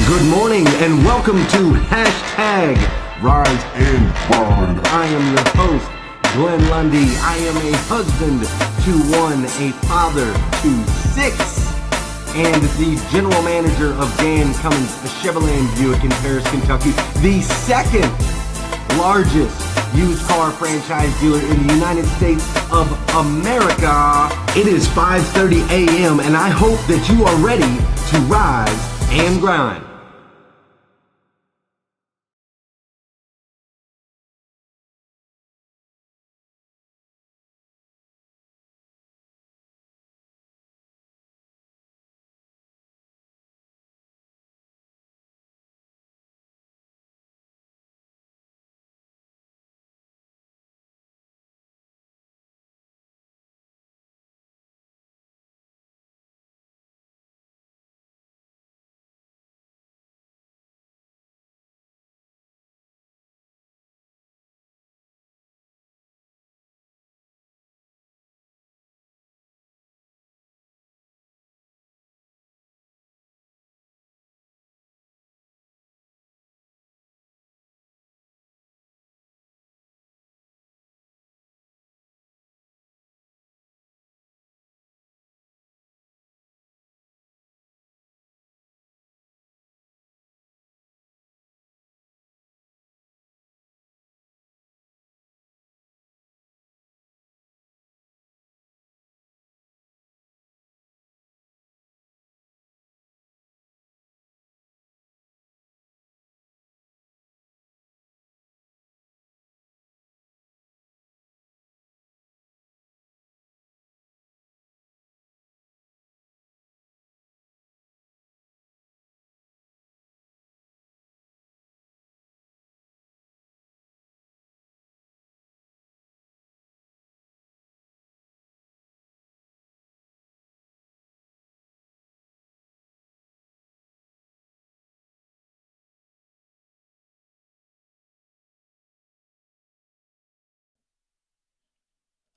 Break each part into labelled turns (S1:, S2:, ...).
S1: Good morning and welcome to Hashtag Rise and Grind. I am your host, Glenn Lundy. I am a husband to one, a father to six, and the general manager of Dan Cummins Chevrolet Buick in Paris, Kentucky, the second largest used car franchise dealer in the United States of America. It is 5:30 a.m. and I hope that you are ready to rise and grind.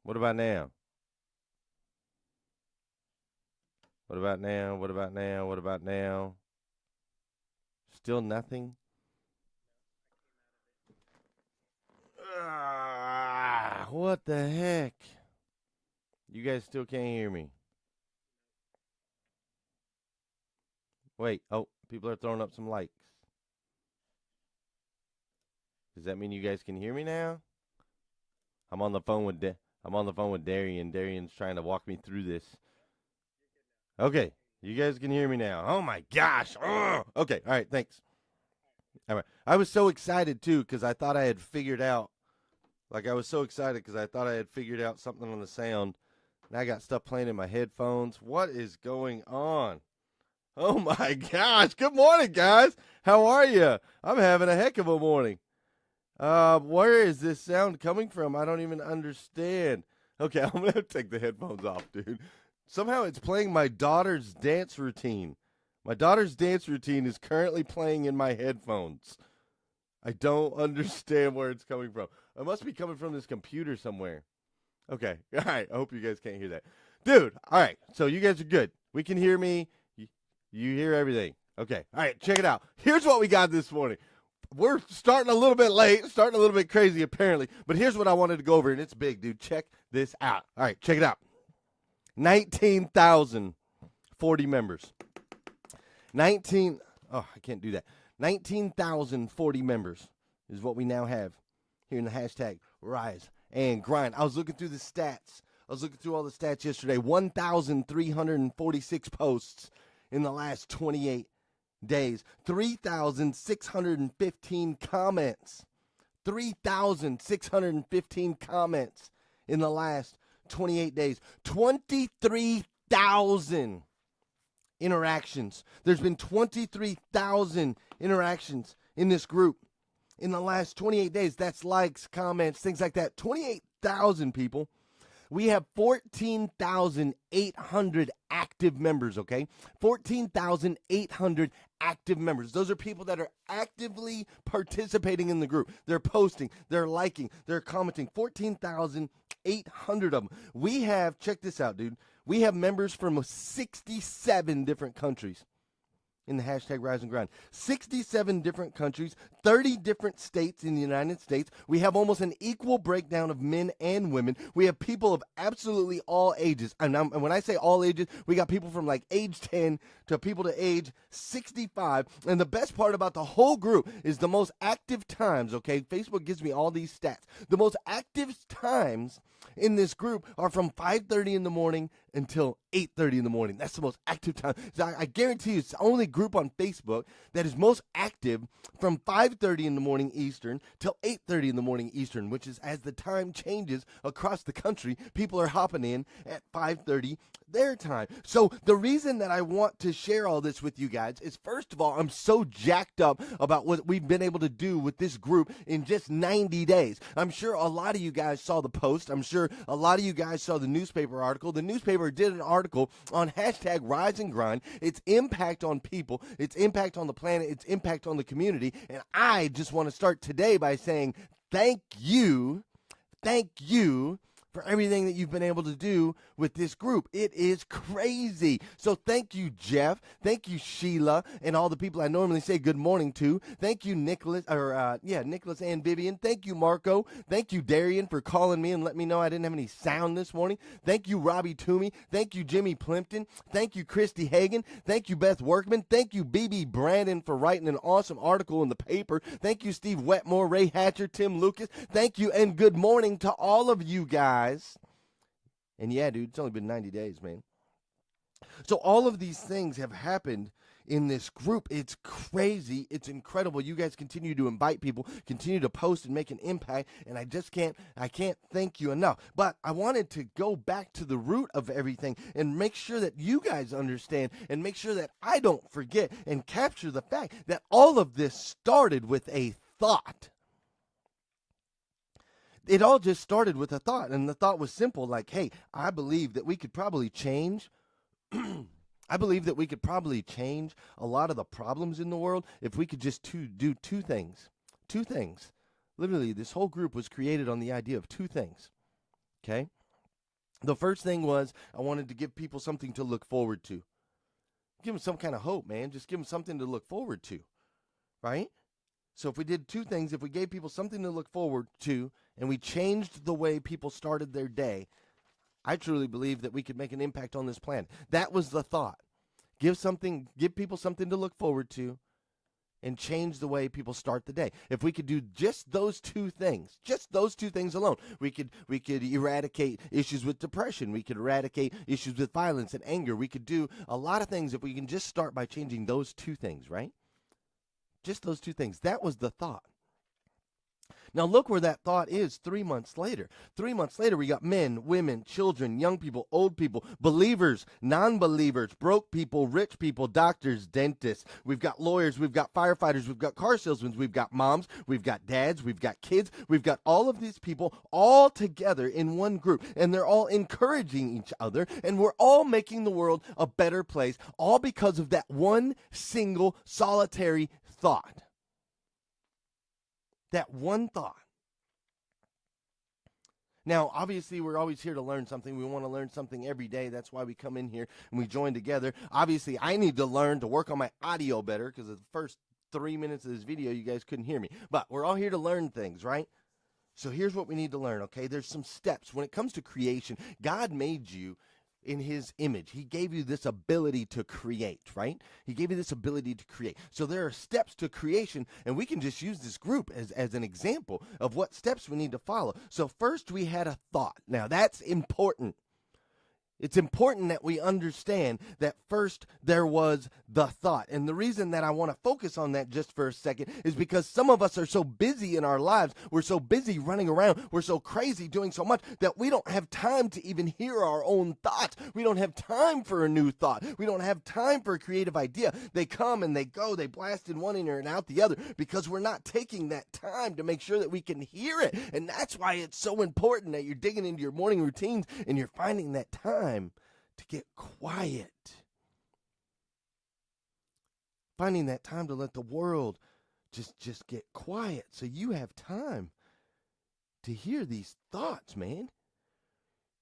S2: What about now? What about now? What about now? What about now? Still nothing? What the heck? You guys still can't hear me. Wait, oh, people are throwing up some likes. Does that mean you guys can hear me now? I'm on the phone with I'm on the phone with Darian. Darian's trying to walk me through this. Okay, you guys can hear me now. Oh my gosh. Ugh. Okay, all right, thanks. All right. I was so excited too because I thought I had figured out. Like I was so excited because I thought I had figured out something on the sound. And I got stuff playing in my headphones. What is going on? Oh my gosh. Good morning, guys. How are you? I'm having a heck of a morning. Where is this sound coming from? I don't even understand. Okay, I'm going to take the headphones off, dude. Somehow it's playing my daughter's dance routine. My daughter's dance routine is currently playing in my headphones. I don't understand where it's coming from. It must be coming from this computer somewhere. Okay. All right. I hope you guys can't hear that. Dude, all right. So you guys are good. We can hear me. You hear everything. Okay. All right. Check it out. Here's what we got this morning. We're starting a little bit late, starting a little bit crazy apparently, but here's what I wanted to go over, and it's big, dude. Check this out. All right. Check it out. 19,040 members. I can't do that. 19,040 members is what we now have here in the hashtag Rise and Grind. I was looking through the stats. I was looking through all the stats yesterday. 1,346 posts in the last 28 days. 3,615 comments. 3,615 comments in the last 28 days. 23,000 interactions. There's been 23,000 interactions in this group in the last 28 days. That's likes, comments, things like that. 28,000 people. We have 14,800 active members, okay? 14,800 active members. Those are people that are actively participating in the group. They're posting, they're liking, they're commenting. 14,800 of them. We have, check this out, dude. We have members from 67 different countries in the hashtag Rise and Grind. 67 different countries, 30 different states in the United States. We have almost an equal breakdown of men and women. We have people of absolutely all ages. And when I say all ages, we got people from like age 10 to people to age 65. And the best part about the whole group is the most active times, okay? Facebook gives me all these stats. The most active times in this group are from 5:30 in the morning until 8:30 in the morning. That's the most active time. So I guarantee you it's the only group on Facebook that is most active from 5:30 in the morning Eastern till 8:30 in the morning Eastern, which is as the time changes across the country, people are hopping in at 5:30 their time. So the reason that I want to share all this with you guys is, first of all, I'm so jacked up about what we've been able to do with this group in just 90 days. I'm sure a lot of you guys saw the post. I'm sure a lot of you guys saw the newspaper article. The newspaper did an article on hashtag Rise and Grind, its impact on people, its impact on the planet, its impact on the community. And I just want to start today by saying thank you for everything that you've been able to do with this group. It is crazy. So thank you, Jeff. Thank you, Sheila, and all the people I normally say good morning to. Thank you, Nicholas and Vivian. Thank you, Marco. Thank you, Darian, for calling me and letting me know I didn't have any sound this morning. Thank you, Robbie Toomey. Thank you, Jimmy Plimpton. Thank you, Christy Hagan. Thank you, Beth Workman. Thank you, BB Brandon, for writing an awesome article in the paper. Thank you, Steve Wetmore, Ray Hatcher, Tim Lucas. Thank you, and good morning to all of you guys. And yeah, dude, it's only been 90 days, man. So all of these things have happened in this group. It's crazy. It's incredible. You guys continue to invite people, continue to post and make an impact, and I can't thank you enough. But I wanted to go back to the root of everything and make sure that you guys understand and make sure that I don't forget and capture the fact that all of this started with a thought. It all just started with a thought, and the thought was simple, like, hey, I believe that we could probably change I believe that we could probably change a lot of the problems in the world if we could just do two things. Two things. Literally, this whole group was created on the idea of two things, okay? The first thing was I wanted to give people something to look forward to. Give them some kind of hope, man. Just give them something to look forward to, right? So if we did two things, if we gave people something to look forward to and we changed the way people started their day, I truly believe that we could make an impact on this planet. That was the thought. Give people something to look forward to and change the way people start the day. If we could do just those two things alone, we could eradicate issues with depression. We could eradicate issues with violence and anger. We could do a lot of things if we can just start by changing those two things, right? Just those two things. That was the thought. Now look where that thought is 3 months later. 3 months later, we got men, women, children, young people, old people, believers, non-believers, broke people, rich people, doctors, dentists. We've got lawyers, we've got firefighters, we've got car salesmen, we've got moms, we've got dads, we've got kids. We've got all of these people all together in one group, and they're all encouraging each other, and we're all making the world a better place, all because of that one single solitary thought. That one thought. Now, obviously, we're always here to learn something. We want to learn something every day. That's why we come in here and we join together. Obviously, I need to learn to work on my audio better because the first 3 minutes of this video, you guys couldn't hear me. But we're all here to learn things, right? So here's what we need to learn, okay? There's some steps. When it comes to creation, God made you in his image. He gave you this ability to create, right? He gave you this ability to create. So there are steps to creation, and we can just use this group as an example of what steps we need to follow. So first we had a thought. Now that's important. It's important that we understand that first there was the thought. And the reason that I want to focus on that just for a second is because some of us are so busy in our lives. We're so busy running around. We're so crazy doing so much that we don't have time to even hear our own thoughts. We don't have time for a new thought. We don't have time for a creative idea. They come and they go. They blast in one ear and out the other because we're not taking that time to make sure that we can hear it. And that's why it's so important that you're digging into your morning routines and you're finding that time to get quiet. Finding that time to let the world just get quiet so you have time to hear these thoughts, man.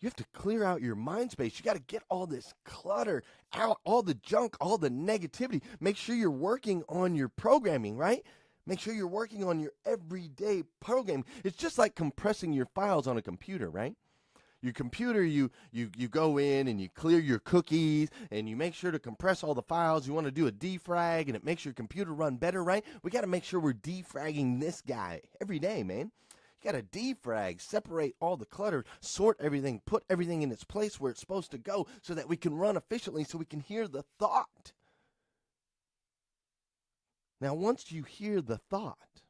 S2: You have to clear out your mind space. You got to get all this clutter out, all the junk, all the negativity. Make sure you're working on your programming, right? Make sure you're working on your everyday programming. It's just like compressing your files on a computer, right? Your computer, you go in and you clear your cookies and you make sure to compress all the files. You want to do a defrag and it makes your computer run better, right? We got to make sure we're defragging this guy every day, man. You got to defrag, separate all the clutter, sort everything, put everything in its place where it's supposed to go so that we can run efficiently, so we can hear the thought. Now, once you hear the thought,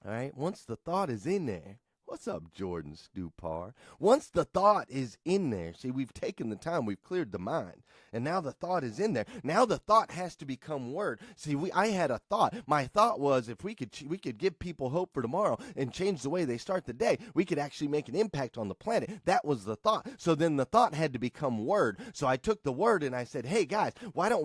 S2: all right, once the thought is in there, what's up, Jordan Stupar? Once the thought is in there, see, we've taken the time, we've cleared the mind, and now the thought is in there. Now the thought has to become word. See, I had a thought. My thought was if we could give people hope for tomorrow and change the way they start the day, we could actually make an impact on the planet. That was the thought. So then the thought had to become word. So I took the word and I said, hey guys, why don't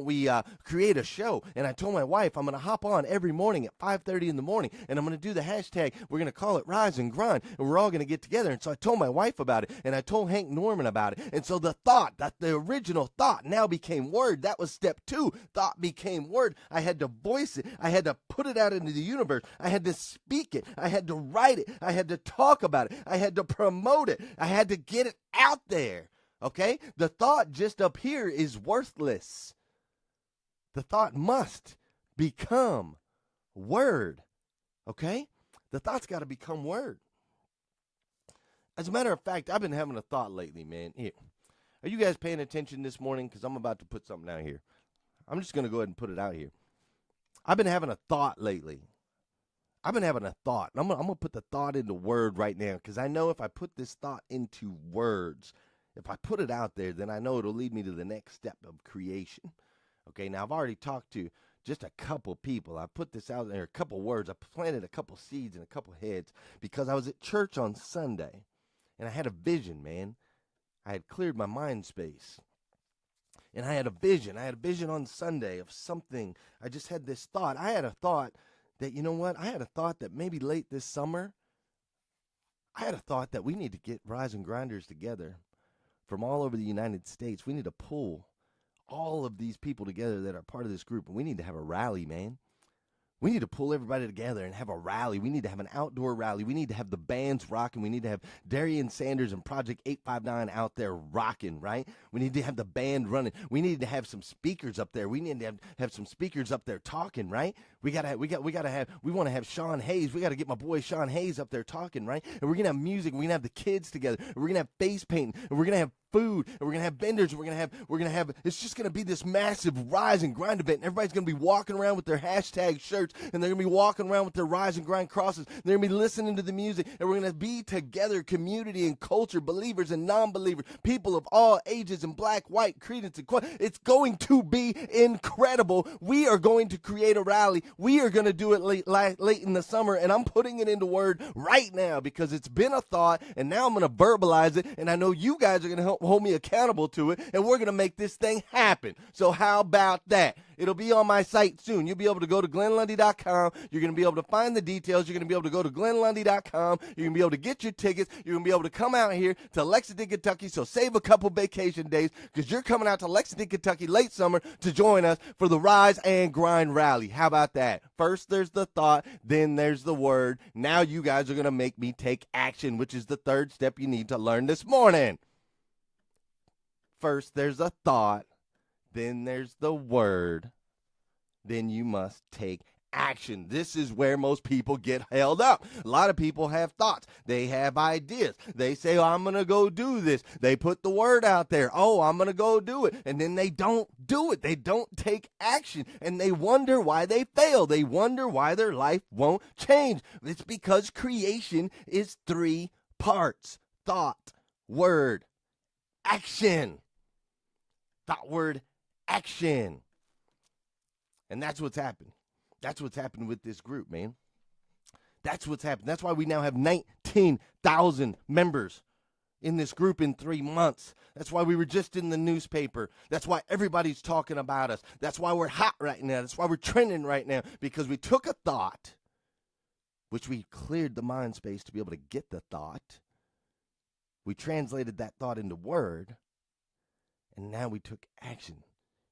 S2: we create a show? And I told my wife I'm going to hop on every morning at 5:30 in the morning, and I'm going to do the hashtag. We're going to call it Rise and Grind, and we're all going to get together. And so I told my wife about it, and I told Hank Norman about it. And so the thought, that the original thought now became word. That was step 2. Thought became word. I had to voice it. I had to put it out into the universe. I had to speak it. I had to write it. I had to talk about it. I had to promote it. I had to get it out there. Okay? The thought just up here is worthless. The thought must become word. Okay? The thought's got to become word. As a matter of fact, I've been having a thought lately, man. Here. Are you guys paying attention this morning? Because I'm about to put something out here. I'm just going to go ahead and put it out here. I've been having a thought lately. I've been having a thought. And I'm going to put the thought into word right now, because I know if I put this thought into words, if I put it out there, then I know it'll lead me to the next step of creation. Okay, now I've already talked to just a couple people. I put this out there, a couple words. I planted a couple seeds in a couple heads because I was at church on Sunday, and I had a vision, man. I had cleared my mind space, and I had a vision. I had a vision on Sunday of something. I just had this thought. I had a thought that, you know what? I had a thought that maybe late this summer, I had a thought that we need to get Rise and Grinders together from all over the United States. We need to pull all of these people together that are part of this group, and we need to have a rally, man. We need to pull everybody together and have a rally. We need to have an outdoor rally. We need to have the bands rocking. We need to have Darian Sanders and Project 859 out there rocking, right? We need to have the band running. We need to have some speakers up there. We need to have some speakers up there talking, right? We want to have Sean Hayes. We got to get my boy Sean Hayes up there talking, right? And we're going to have music. We're going to have the kids together. And we're going to have face painting. And we're going to have food, and we're gonna have vendors, and we're gonna have it's just gonna be this massive Rise and Grind event. And everybody's gonna be walking around with their hashtag shirts, and they're gonna be walking around with their Rise and Grind crosses. They're gonna be listening to the music, and we're gonna be together, community and culture, believers and non-believers, people of all ages, and black, white, credence, and it's going to be incredible. We are going to create a rally. We are gonna do it late in the summer, and I'm putting it into word right now because it's been a thought, and now I'm gonna verbalize it, and I know you guys are gonna hold me accountable to it, and we're going to make this thing happen. So how about that? It'll be on my site soon. You'll be able to go to GlennLundy.com. You're going to be able to find the details. You're going to be able to go to GlennLundy.com. You're going to be able to get your tickets. You're going to be able to come out here to Lexington, Kentucky, so save a couple vacation days because you're coming out to Lexington, Kentucky late summer to join us for the Rise and Grind Rally. How about that? First there's the thought, then there's the word. Now you guys are going to make me take action, which is the third step you need to learn this morning. First, there's a thought, then there's the word, then you must take action. This is where most people get held up. A lot of people have thoughts. They have ideas. They say, oh, I'm going to go do this. They put the word out there. Oh, I'm going to go do it. And then they don't do it. They don't take action. And they wonder why they fail. They wonder why their life won't change. It's because creation is 3 parts. Thought, word, action. Thought, word, action. And that's what's happened. That's what's happened with this group, man. That's what's happened. That's why we now have 19,000 members in this group in 3 months. That's why we were just in the newspaper. That's why everybody's talking about us. That's why we're hot right now. That's why we're trending right now. Because we took a thought, which we cleared the mind space to be able to get the thought. We translated that thought into word, and now we took action.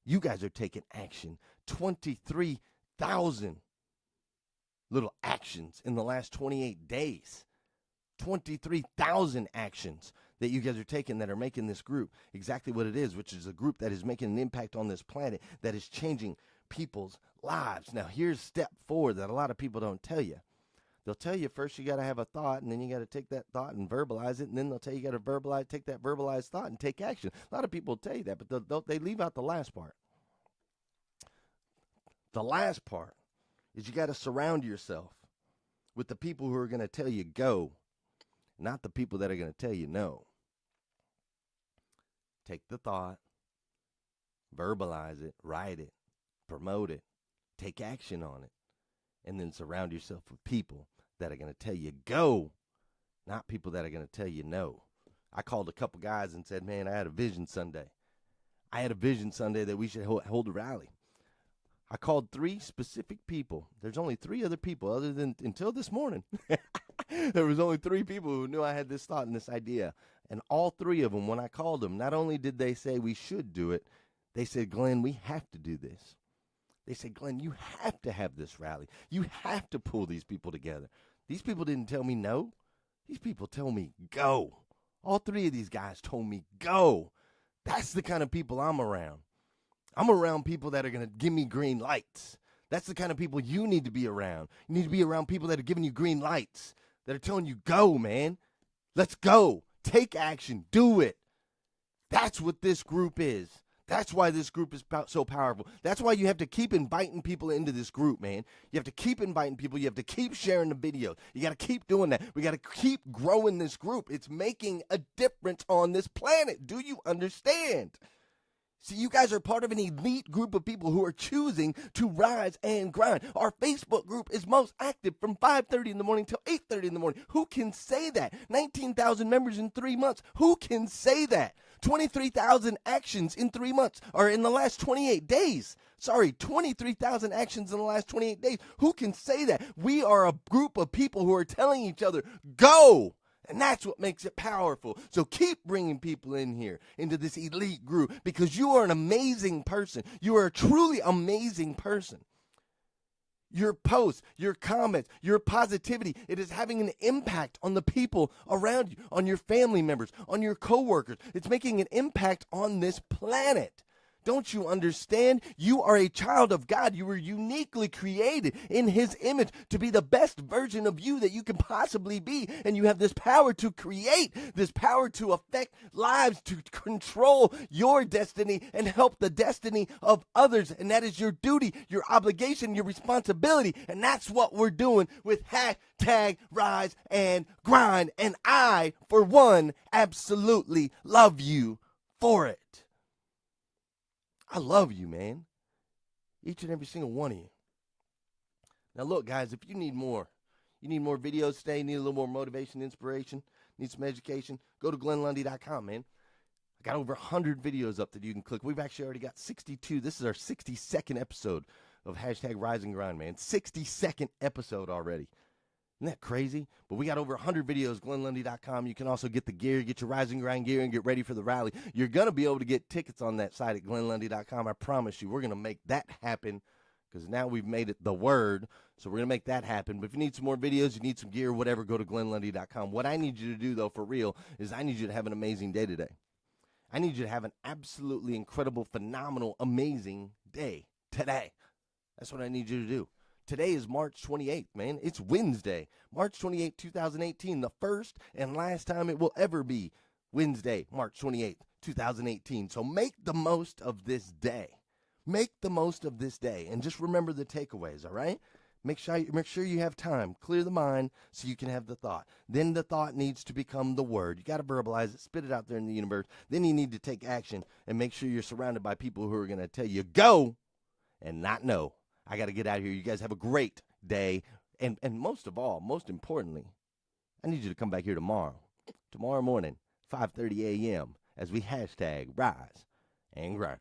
S2: You guys are taking action. 23,000 little actions in the last 28 days. 23,000 actions that you guys are taking that are making this group exactly what it is, which is a group that is making an impact on this planet, that is changing people's lives. Now, here's step 4 that a lot of people don't tell you. They'll tell you first you got to have a thought, and then you got to take that thought and verbalize it, and then they'll tell you got to take that verbalized thought and take action. A lot of people tell you that, but they leave out the last part. The last part is you got to surround yourself with the people who are going to tell you go, not the people that are going to tell you no. Take the thought, verbalize it, write it, promote it, take action on it, and then surround yourself with people that are going to tell you go, not people that are going to tell you no. I called a couple guys and said, man, I had a vision Sunday. I had a vision Sunday that we should hold a rally. I called 3 specific people. There's only 3 other people other than until this morning. There was only 3 people who knew I had this thought and this idea. And all 3 of them, when I called them, not only did they say we should do it, they said, Glenn, we have to do this. They said, Glenn, you have to have this rally. You have to pull these people together. These people didn't tell me no. These people tell me go. All 3 of these guys told me go. That's the kind of people I'm around. I'm around people that are going to give me green lights. That's the kind of people you need to be around. You need to be around people that are giving you green lights, that are telling you, go, man. Let's go. Take action. Do it. That's what this group is. That's why this group is so powerful. That's why you have to keep inviting people into this group, man. You have to keep inviting people. You have to keep sharing the videos. You got to keep doing that. We got to keep growing this group. It's making a difference on this planet. Do you understand? See, you guys are part of an elite group of people who are choosing to rise and grind. Our Facebook group is most active from 5:30 in the morning till 8:30 in the morning. Who can say that? 19,000 members in 3 months. Who can say that? 23,000 actions in 3 months, or in the last 28 days. 23,000 actions in the last 28 days. Who can say that? We are a group of people who are telling each other, go. And that's what makes it powerful. So keep bringing people in here, into this elite group, because you are an amazing person. You are a truly amazing person. Your posts, your comments, your positivity, it is having an impact on the people around you, on your family members, on your coworkers. It's making an impact on this planet. Don't you understand? You are a child of God. You were uniquely created in His image to be the best version of you that you can possibly be. And you have this power to create, this power to affect lives, to control your destiny and help the destiny of others. And that is your duty, your obligation, your responsibility. And that's what we're doing with hashtag Rise and Grind. And I, for one, absolutely love you for it. I love you, man. Each and every single one of you. Now, look, guys, if you need more videos today, need a little more motivation, inspiration, need some education, go to GlennLundy.com, man. I got over 100 videos up that you can click. We've actually already got 62. This is our 62nd episode of hashtag Rise and Grind, man. 62nd episode already. Isn't that crazy? But we got over 100 videos, GlennLundy.com. You can also get the gear, get your Rise and Grind gear, and get ready for the rally. You're going to be able to get tickets on that site at GlennLundy.com. I promise you, we're going to make that happen, because now we've made it the word. So we're going to make that happen. But if you need some more videos, you need some gear, whatever, go to GlennLundy.com. What I need you to do, though, for real, is I need you to have an amazing day today. I need you to have an absolutely incredible, phenomenal, amazing day today. That's what I need you to do. Today is March 28th, man. It's Wednesday, March 28th, 2018, the first and last time it will ever be Wednesday, March 28th, 2018. So make the most of this day. Make the most of this day, and just remember the takeaways, all right? Make sure you have time. Clear the mind so you can have the thought. Then the thought needs to become the word. You got to verbalize it, spit it out there in the universe. Then you need to take action and make sure you're surrounded by people who are going to tell you go and not no. I got to get out of here. You guys have a great day. And most of all, most importantly, I need you to come back here tomorrow morning, 5:30 a.m., as we hashtag Rise and Grind.